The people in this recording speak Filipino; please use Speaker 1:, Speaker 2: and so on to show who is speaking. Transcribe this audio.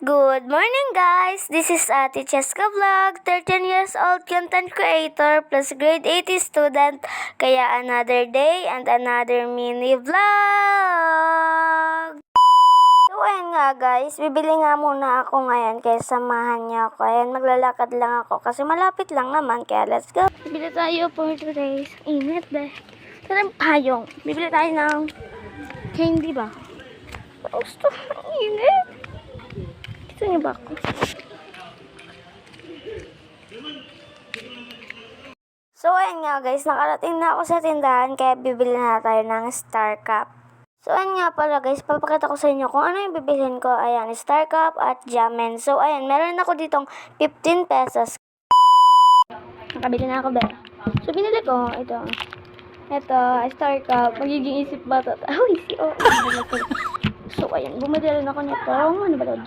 Speaker 1: Good morning guys! This is Ate Cheska Vlog, 13 years old content creator plus grade 80 student. Kaya another day and another mini vlog! So ayan nga guys, bibili nga muna ako ngayon kaya samahan niyo ako. Ayan, maglalakad lang ako kasi malapit lang naman kaya let's go! Bibili tayo for today's init deh. Tara payong, bibili tayo ng candy ba? Gusto, init! Gusto niyo ba ako? So, ayan nga guys, nakarating na ako sa tindahan kaya bibili na tayo ng Star Cup. So, ayan nga pala guys, papakita ko sa inyo kung ano yung bibilhin ko. Ayan, Star Cup at Jamen. So, ayan, meron ako ditong 15 pesos. Nakabili na ako ba? So, binili ko ito. Ito, Star Cup. Magiging isip bata. Oh, So, ayan, bumili rin ako nito. Ano ba daw?